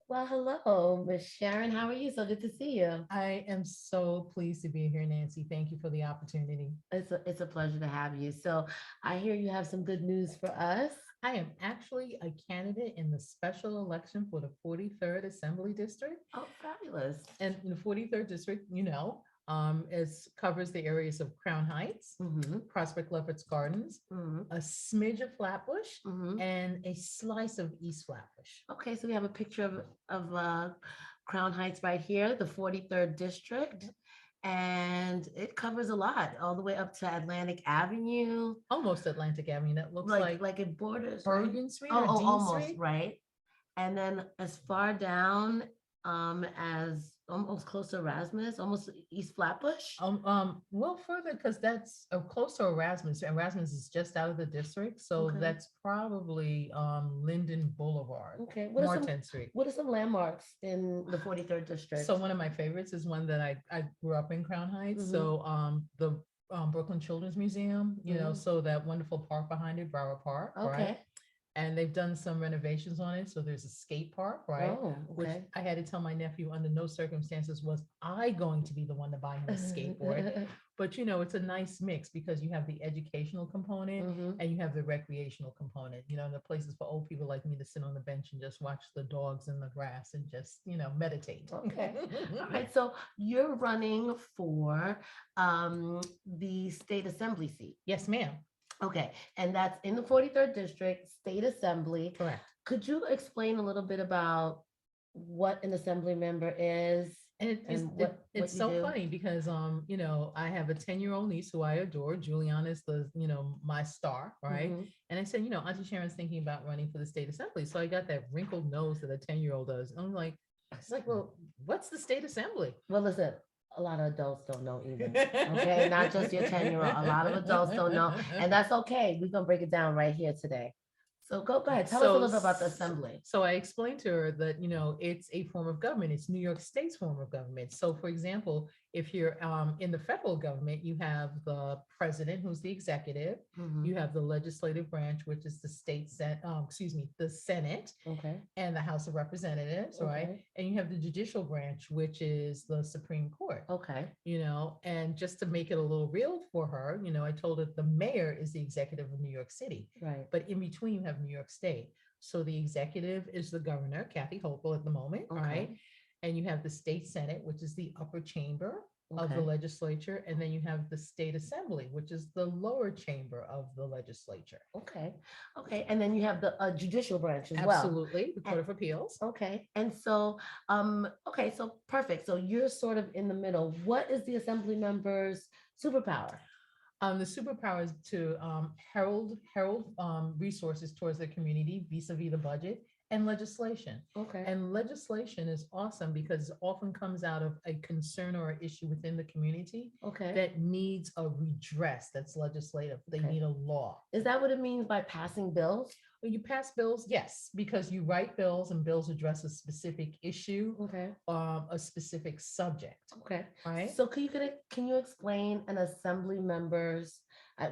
Well, hello, Miss Sharon. How are you? So good to see you. I am so pleased to be here, Nancy. Thank you for the opportunity. It's a pleasure to have you. So I hear you have some good news for us. I am actually a candidate in the special election for the 43rd Assembly District. Oh, fabulous. And in the 43rd District, it covers the areas of Crown Heights, Mm-hmm. Prospect Leopards Gardens, Mm-hmm. a smidge of Flatbush, Mm-hmm. and a slice of East Flatbush. Okay, so we have a picture of Crown Heights right here, the 43rd district, and it covers a lot, all the way up to Atlantic Avenue, Almost Atlantic Avenue. That looks like like like it borders, right? Bergen Street Oh, or oh, Dean almost Street. right. And then as far down as almost close to Erasmus, almost East Flatbush. Well, further because that's close to Erasmus. Erasmus is just out of the district, so Okay. that's probably Linden Boulevard, Okay. Martin Street. What are some landmarks in the 43rd So district? one of my favorites is one that I grew up in Crown Heights. Mm-hmm. So the Brooklyn Children's Museum, Mm-hmm. so that wonderful park behind it, Broward Park, right? Okay. And they've done some renovations on it. So there's a skate park, right? Oh, Which okay. I had to tell my nephew under no circumstances was I going to be the one to buy him a skateboard. But it's a nice mix because you have the educational component Mm-hmm. and you have the recreational component. The places for old people like me to sit on the bench and just watch the dogs in the grass and just, meditate. Okay. All right. So you're running for the state assembly seat. Yes, ma'am. Okay. And that's in the 43rd district, state assembly. Correct. Could you explain a little bit about what an assembly member is And and it's what you so do? funny because I have a 10-year-old niece who I adore. Juliana is my star, right? Mm-hmm. And I said, Auntie Sharon's thinking about running for the state assembly. So I got that wrinkled nose that a 10-year-old does. And I'm like, it's like, well, what's the state assembly? Well, listen, a lot of adults don't know either. Okay, not just your 10-year-old. A lot of adults don't know, and that's okay. We're gonna break it down right here today. So go ahead. Tell us a So, little bit about the assembly. so I explained to her that, it's a form of government. It's New York State's form of government. So, for example, if you're in the federal government, you have the president, who's the executive. Mm-hmm. You have the legislative branch, which is the the Senate Okay. and the House of Representatives, right? Okay. And you have the judicial branch, which is the Supreme Court. Okay. And just to make it a little real for her, I told her the mayor is the executive of New York City, Right. but in between you have New York State. So the executive is the governor, Kathy Hochul at the moment, right? Okay. And you have the state senate, which is the upper chamber of the Okay. legislature, and then you have the state assembly, which is the lower chamber of the legislature. Okay. Okay. And then you have the judicial branch as well. Absolutely, the Court of Appeals. Okay. And so, okay, so perfect. So you're sort of in the middle. What is the assembly member's superpower? The superpower is to herald resources towards the community vis-a-vis the budget and legislation. Okay. And legislation is awesome because it often comes out of a concern or an issue within the community Okay. that needs a redress that's legislative. They Okay. need a law. Is that what it means by passing bills? When you pass bills, yes, because you write bills and bills address a specific issue, Okay. a specific subject, Okay. right? So can you explain an assembly member's,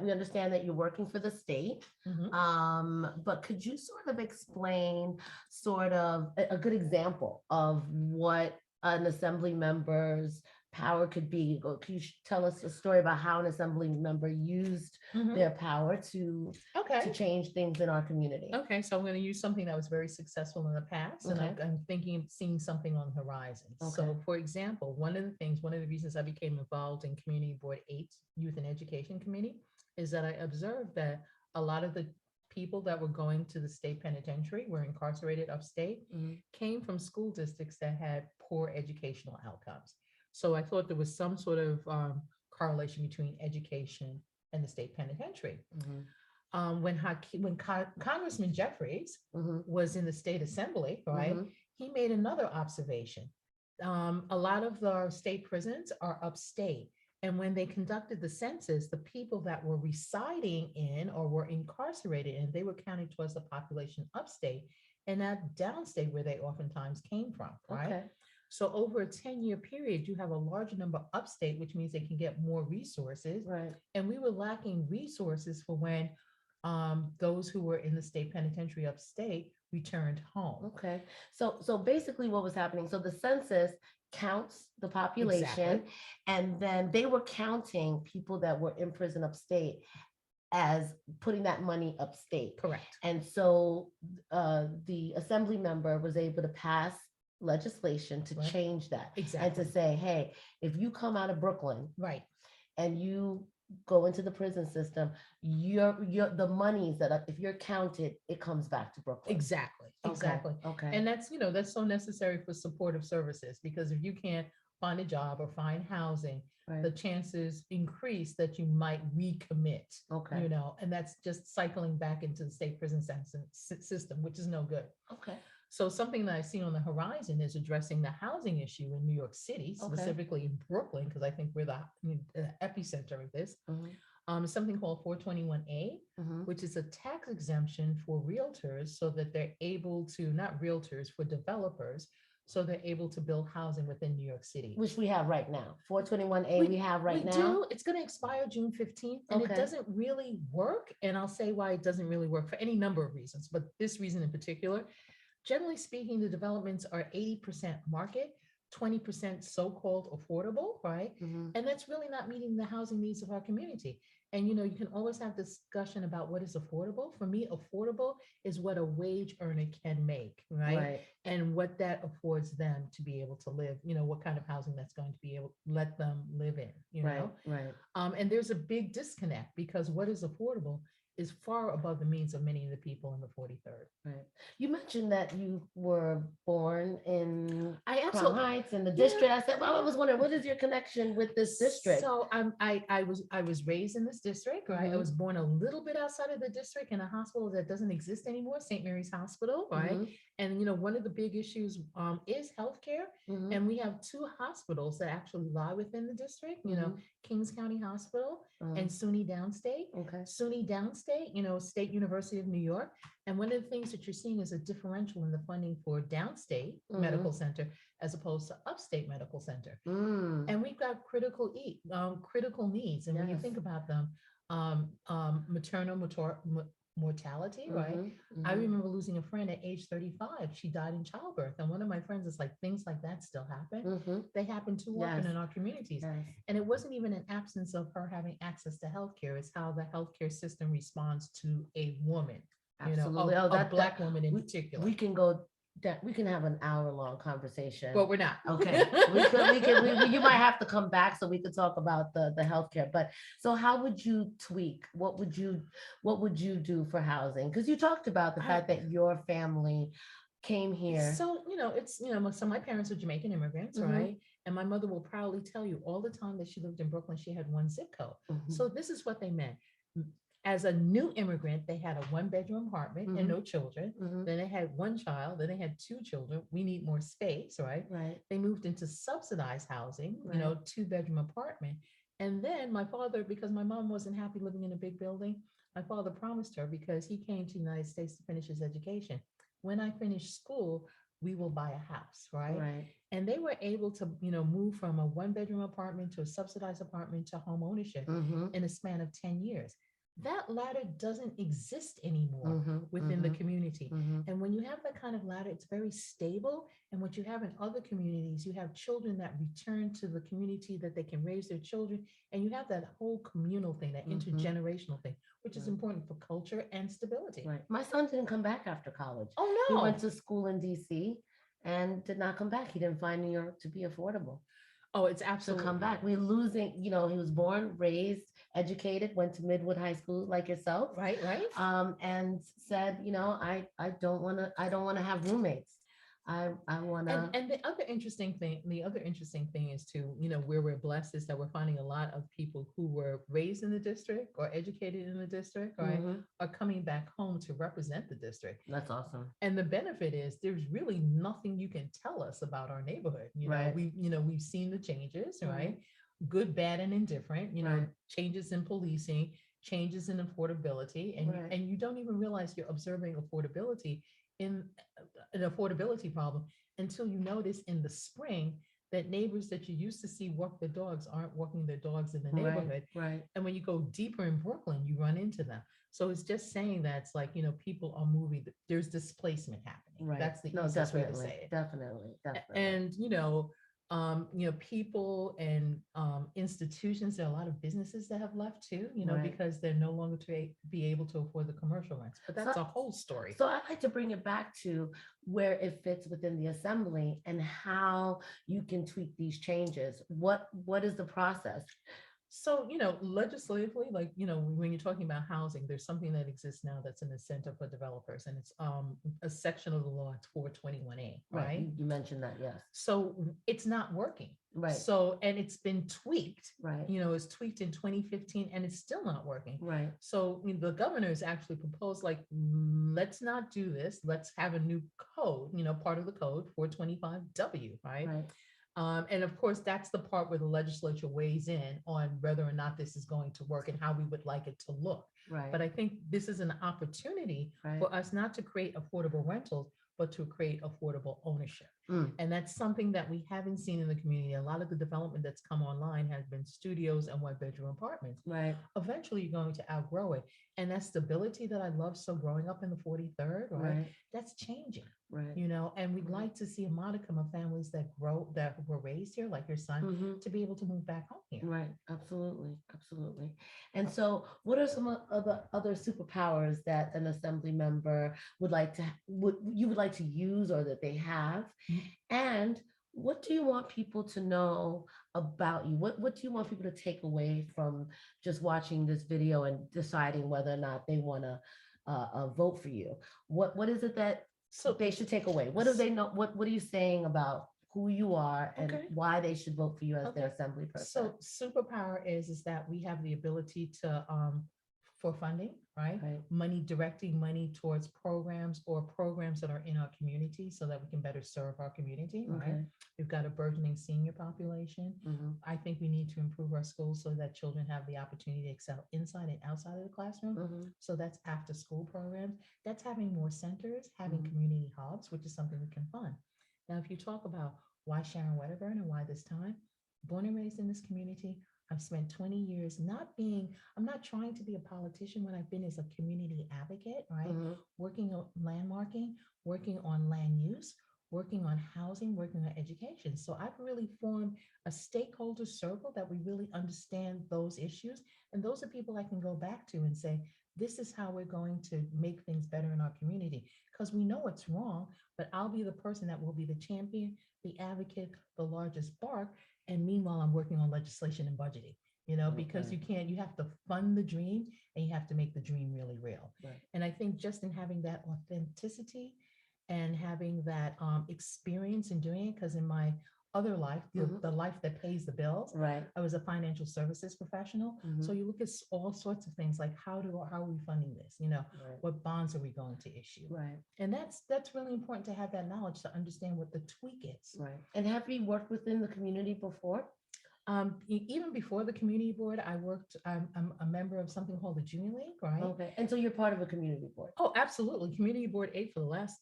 we understand that you're working for the state, Mhm. but could you sort of explain sort of a good example of what an assembly member's power could be? Or can you tell us a story about how an assembly member used Mhm. their power to Okay. change things in our community? Okay, so I'm going to use something that was very successful in the past, and Okay. I'm thinking of seeing something on the horizon. So, Okay. for example, one of the reasons I became involved in Community Board 8, Youth and Education Committee, is that I observed that a lot of the people that were going to the state penitentiary, were incarcerated upstate, Mhm. came from school districts that had poor educational outcomes. So I thought there was some sort of correlation between education and the state penitentiary. Mhm. When Congressman Jeffries Mhm. was in the state assembly, right, Mhm. he made another observation. A lot of the state prisons are upstate. And when they conducted the census, the people that were residing in or were incarcerated in, they were counted towards the population upstate and not downstate where they oftentimes came from, right? Okay. So over a 10-year period, you have a larger number upstate, which means they can get more resources. Right. And we were lacking resources for when those who were in the state penitentiary upstate returned home. Okay. So basically what was happening, so the census counts the Exactly. population, and then they were counting people that were in prison upstate as putting that money upstate. Correct. And so the assembly member was able to pass legislation to Right. change that and to Exactly. say, hey, if you come out of Brooklyn Right. and you go into the prison system, your the monies that if you're counted, it comes back to Brooklyn. Exactly. Okay. Exactly. Okay. And that's, that's so necessary for supportive services, because if you can't find a job or find housing, Right. the chances increase that you might recommit, Okay. and that's just cycling back into the state prison system, which is no good. Okay. So something that I see on the horizon is addressing the housing issue in New York City, Okay. specifically in Brooklyn, because I think we're the epicenter of this. Mhm. Something called 421A, Mhm. which is a tax exemption for realtors, so that they're able to, not realtors, for developers, so they're able to build housing within New York City. Which we have right now. 421A we have right we now. do. It's going to expire June 15th, and it Okay. doesn't really work. And I'll say why it doesn't really work, for any number of reasons, but this reason in particular. Generally speaking, the developments are 80% market, 20% so-called affordable, right? Mhm. And that's really not meeting the housing needs of our community. And you can always have discussion about what is affordable. For me, affordable is what a wage earner can make, right? Right. And what that affords them to be able to live, what kind of housing that's going to be able to let them live in, Right. Right. And there's a big disconnect, because what is affordable is far above the means of many of the people in the 43rd. Right. You mentioned that you were born in I Crown absolutely, Heights in the yeah, district. I said, well, I was wondering, what is your connection with this district? So I was raised in this district, right? I Mhm. was born a little bit outside of the district in a hospital that doesn't exist anymore, St. Mary's Hospital, right? Mhm. And one of the big issues is healthcare, Mhm. and we have two hospitals that actually lie within the district. Mhm. Kings County Hospital and Uh-huh. SUNY Downstate. Okay. SUNY Downstate, State University of New York. And one of the things that you're seeing is a differential in the funding for Downstate Medical Mhm. Center as opposed to Upstate Medical Center. Mm. And we've got critical needs. And when you Yes. think about them, maternal mortality, right? Mhm. I Mhm. remember losing a friend at age 35. She died in childbirth. And one of my friends is like, things like that still happen. Mhm. They happen too often Yes. in our communities. Yes. And it wasn't even an absence of her having access to healthcare. It's how the healthcare system responds to a woman, Absolutely. Oh, a Black woman in we, particular. we can go that we can have an hour-long conversation. But we're not. Okay. You might have to come back so we could talk about the healthcare. But so how would you tweak? What would you do for housing? Because you talked about the fact that your family came here. So, so my parents are Jamaican immigrants, Mhm. right? And my mother will proudly tell you all the time that she lived in Brooklyn, she had one zip code. Mhm. So this is what they meant. As a new immigrant, they had a one-bedroom apartment and no children. Mhm. Then they had one child, then they had two children. We need more space, right? Right. They moved into subsidized housing, Right. two-bedroom apartment. And then my father, because my mom wasn't happy living in a big building, my father promised her, because he came to the United States to finish his education, when I finish school, we will buy a house, right? Right. And they were able to, move from a one-bedroom apartment to a subsidized apartment to home ownership Mhm. in a span of 10 years. That ladder doesn't exist anymore Mhm. within the Mhm. community. Mhm. And when you have that kind of ladder, it's very stable. And what you have in other communities, you have children that return to the community that they can raise their children. And you have that whole communal thing, that Mhm. intergenerational thing, which is Right. important for culture and stability. Right. My son didn't come back after college. Oh, He no. went to school in DC and did not come back. He didn't find New York to be affordable Oh, it's to absolutely. come back. We're losing, he was born, raised, educated, went to Midwood High School like yourself. Right, right. And said, I don't want to have roommates. I want to. And the other interesting thing is to, where we're blessed is that we're finding a lot of people who were raised in the district or educated in the district, right, are coming back home to represent the district. That's awesome. And the benefit is there's really nothing you can tell us about our neighborhood. Right. We've seen the changes, right? Good, bad, and indifferent, Right. changes in policing, changes in affordability, and Right. and you don't even realize you're observing affordability in an affordability problem until you notice in the spring that neighbors that you used to see walk their dogs aren't walking their dogs in the Right, neighborhood. right, And when you go deeper in Brooklyn, you run into them. So it's just saying that it's like, people are moving, there's displacement happening. right. That's the No, easiest way to definitely, say it. definitely, definitely. And people and institutions, there are a lot of businesses that have left too, Right. because they're no longer to be able to afford the commercial rents, but So, that's a whole story. so I'd like to bring it back to where it fits within the assembly and how you can tweak these changes. What is the process? So, legislatively, like, when you're talking about housing, there's something that exists now that's an incentive for developers, and it's a section of the law, it's 421A, Right, right? you mentioned that, yes. So it's not working. Right, So, and it's been tweaked, right, it's tweaked in 2015 and it's still not working. right, So the governor has actually proposed, like, let's not do this. Let's have a new code, part of the code, 425W, right? right, And of course, that's the part where the legislature weighs in on whether or not this is going to work and how we would like it to look. right, But I think this is an opportunity right. for us not to create affordable rentals, but to create affordable ownership. Mm, And that's something that we haven't seen in the community. A lot of the development that's come online has been studios and one-bedroom apartments. right, Eventually, you're going to outgrow it. And that stability that I love so growing up in the 43rd, right? right, That's changing, right. and we'd Mhm. like to see a modicum of families that grow, that were raised here, like your son, Mhm. to be able to move back home here. Right, absolutely, absolutely. And so, what are some of the other superpowers that an assembly member would like to use or that they have? Mhm. And what do you want people to know about you? What do you want people to take away from just watching this video and deciding whether or not they want to vote for you? What is it that So, they should take away? What do they know? What are you saying about who you are and okay. why they should vote for you as their Okay. assembly person? So superpower is that we have the ability to for funding, right? Right, Money, directing money towards programs or programs that are in our community so that we can better serve our community, right? okay, We've got a burgeoning senior population. mhm, I think we need to improve our schools so that children have the opportunity to excel inside and outside of the classroom. mhm, So that's after school programs. That's having more centers, having Mhm. community hubs, which is something we can fund. Now, if you talk about why Sharon Wedderburn and why this time, born and raised in this community, I've spent 20 years I'm not trying to be a politician when I've been as a community advocate, right? mhm, Working on landmarking, working on land use, working on housing, working on education. So I've really formed a stakeholder circle that we really understand those issues. And those are people I can go back to and say, this is how we're going to make things better in our community. Because we know it's wrong, but I'll be the person that will be the champion, the advocate, the largest bark. And meanwhile, I'm working on legislation and budgeting, because Okay. you have to fund the dream and you have to make the dream really real. Right. And I think just in having that authenticity and having that experience in doing it, because in my other life, Mhm. the life that pays the bills, Right. I was a financial services professional. So Mhm. you look at all sorts of things like how are we funding this? Right. What bonds are we going to issue? Right. And that's really important to have that knowledge to understand what the tweak is. Right. And have you worked within the community before? Even before the community board, I'm a member of something called the Junior League, right? Okay. And so you're part of a community board. Oh, absolutely. Community board 8 for the last,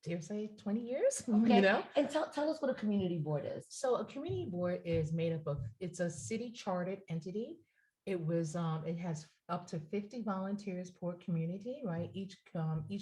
dare say, 20 years, Okay. And tell us what a community board is. So a community board is made up of, it's a city chartered entity. It has up to 50 volunteers per community, right? Each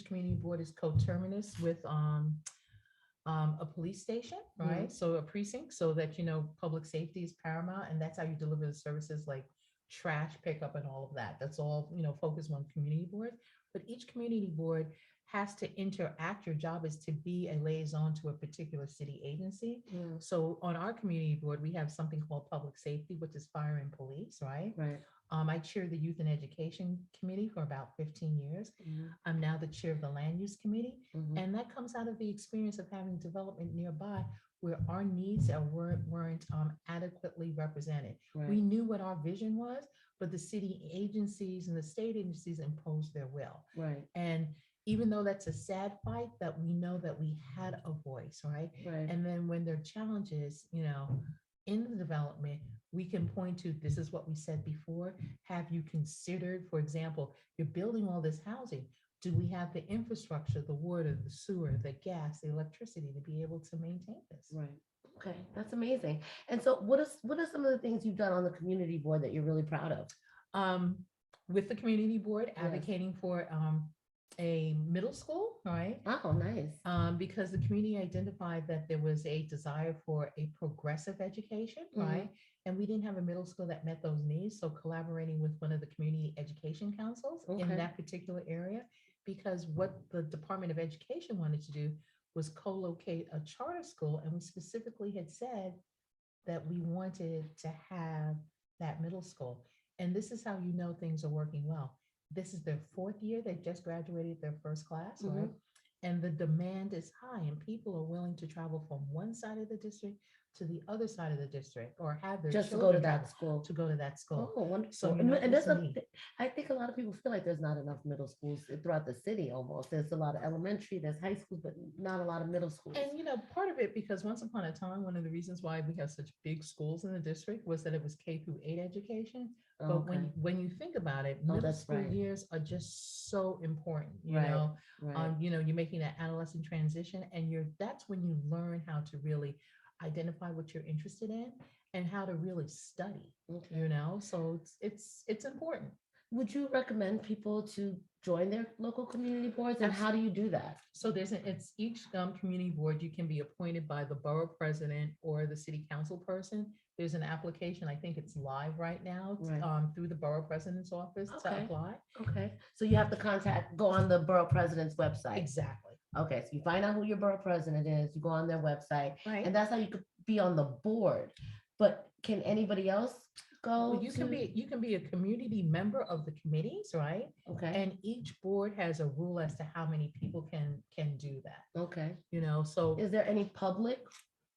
community board is coterminous with a police station, right? So a precinct, so that public safety is paramount, and that's how you deliver the services like trash pickup and all of that. That's all focused on community board. But each community board has to interact. Your job is to be a liaison to a particular city agency. Mm. So on our community board, we have something called public safety, which is fire and police, right? Right. I chaired the youth and education committee for about 15 years. Mhm. I'm now the chair of the land use committee. Mhm. And that comes out of the experience of having development nearby where our needs weren't adequately represented. Right. We knew what our vision was, but the city agencies and the state agencies imposed their will. Right. And even though that's a sad fight, that we know that we had a voice, right? Right. And then when there are challenges, in the development, we can point to, this is what we said before. Have you considered, for example, you're building all this housing. Do we have the infrastructure, the water, the sewer, the gas, the electricity to be able to maintain this? Right. Okay, that's amazing. And so what are some of the things you've done on the community board that you're really proud of? um, with the community board Yes. advocating for a middle school, right? Oh, nice. Because the community identified that there was a desire for a progressive education, right? And we didn't have a middle school that met those needs. So collaborating with one of the community education councils in Okay. that particular area, because what the Department of Education wanted to do was co-locate a charter school. And we specifically had said that we wanted to have that middle school. And this is how you know things are working well. This is their fourth year. They just graduated their first class, right? And the demand is high, and people are willing to travel from one side of the district to the other side of the district, or have their Just to go to children that travel school. to go to that school. Oh, wonderful. So, you And know, and there's there's a need. I think a lot of people feel like there's not enough middle schools throughout the city almost. There's a lot of elementary, there's high schools, but not a lot of middle schools. And you know, part of it, because once upon a time, one of the reasons why we have such big schools in the district was that it was K-8 education. But Okay. when you think about it, Oh, middle that's school right. years are just so important. You Right, know, right. you know, you're making that adolescent transition, and that's when you learn how to really identify what you're interested in and how to really study. Okay. You know, so it's important. Would you recommend people to join their local community boards, and how do you do that? So it's each community board, you can be appointed by the borough president or the city council person. There's an application, I think it's live right now, Right. Through the borough president's office to Okay. apply. Okay, so you have to go on the borough president's website. Exactly. Okay, so you find out who your borough president is, you go on their website, Right. and that's how you could be on the board. But can anybody else go? Well, you can be a community member of the committees, right? Okay, And each board has a rule as to how many people can do that. okay. You know, so Is there any public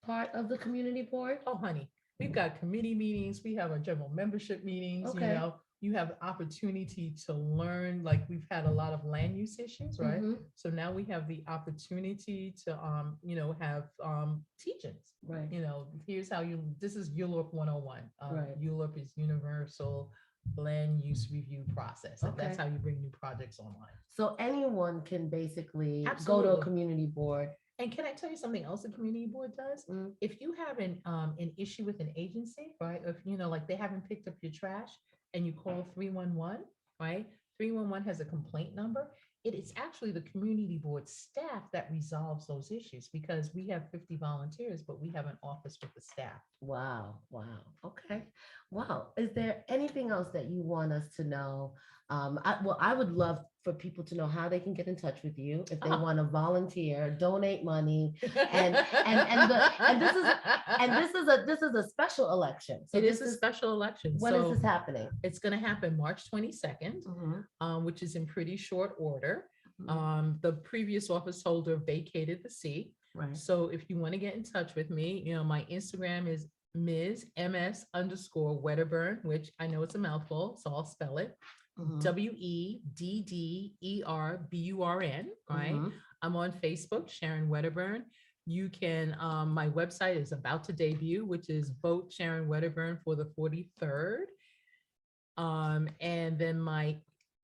part of the community board? oh honey, we've got committee meetings, we have our general membership meetings, you Okay. know, you have opportunity to learn, like we've had a lot of land use issues, right? Mhm. So now we have the opportunity to you know, have teachings. Right. You know, this is ULURP 101. Right. ULURP is Universal Land Use Review Process. And that's Okay. how you bring new projects online. So anyone can basically go to Absolutely. a community board. And can I tell you something else the community board does? Mm. If you have an issue with an agency, right? If you know, like they haven't picked up your trash and you call 311, right? 311 has a complaint number. It is actually the community board staff that resolves those issues, because we have 50 volunteers, but we have an office with the staff. Wow, wow. Okay. Wow. Is there anything else that you want us to know? I would love for people to know how they can get in touch with you if they Oh. want to volunteer, donate money. And this is a special election. So It is this a special election. When is So this happening? it's going to happen March 22nd, which is in pretty short order. The previous office holder vacated the seat. Right. So if you want to get in touch with me, you know, my Instagram is Ms. MS_Wedderburn, which I know it's a mouthful, so I'll spell it. WEDDERBURN, right? I'm on Facebook, Sharon Wedderburn. You can, my website is about to debut, which is Vote Sharon Wedderburn for the 43rd. And then my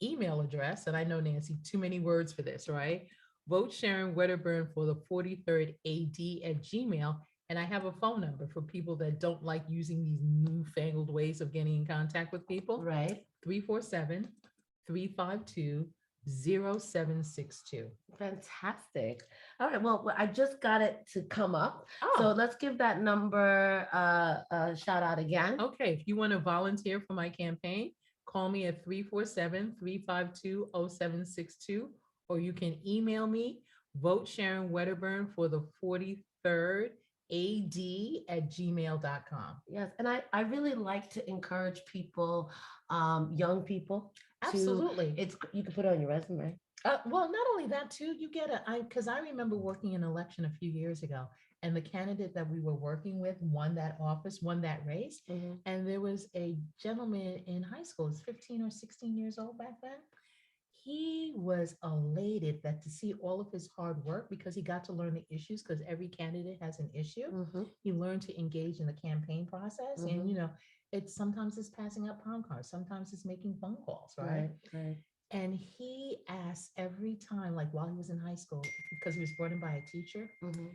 email address, and I know, Nancy, too many words for this, right? Vote Sharon Wedderburn for the 43rd AD@gmail. And I have a phone number for people that don't like using these newfangled ways of getting in contact with people. Right. 347-352-0762. Fantastic. All right. Well, I just got it to come up. Oh. So let's give that number a shout out again. Okay. If you want to volunteer for my campaign, call me at 347-352-0762, or you can email me, Vote Sharon Wedderburn for the 43rd AD@gmail.com. Yes, and I really like to encourage people, young people. Absolutely. You can put it on your resume. Well, not only that too, you get because I remember working an election a few years ago, and the candidate that we were working with won that office, won that race. And there was a gentleman in high school, he's 15 or 16 years old back then. He was elated that to see all of his hard work, because he got to learn the issues, because every candidate has an issue. He learned to engage in the campaign process. And, you know, sometimes it's passing out palm cards, sometimes it's making phone calls, right? Right. And he asked every time, like while he was in high school, because he was brought in by a teacher, Mhm.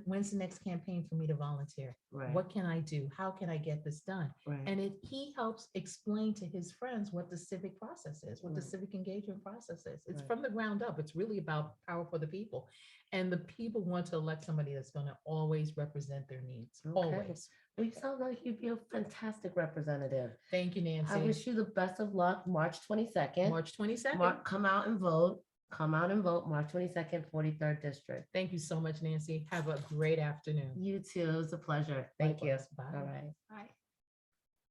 when's the next campaign for me to volunteer? Right. What can I do? How can I get this done? Right. And he helps explain to his friends what the civic process is, what the Right. civic engagement process is. It's Right. from the ground up. It's really about power for the people. And the people want to elect somebody that's going to always represent their needs. Okay. Always. Well, you sound like you'd be a fantastic representative. Thank you, Nancy. I wish you the best of luck. March 22nd. March 22nd. Come out and vote. Come out and vote. March 22nd, 43rd District. Thank you so much, Nancy. Have a great afternoon. You too. It was a pleasure. Thank you. Likewise. Bye. All right. Bye.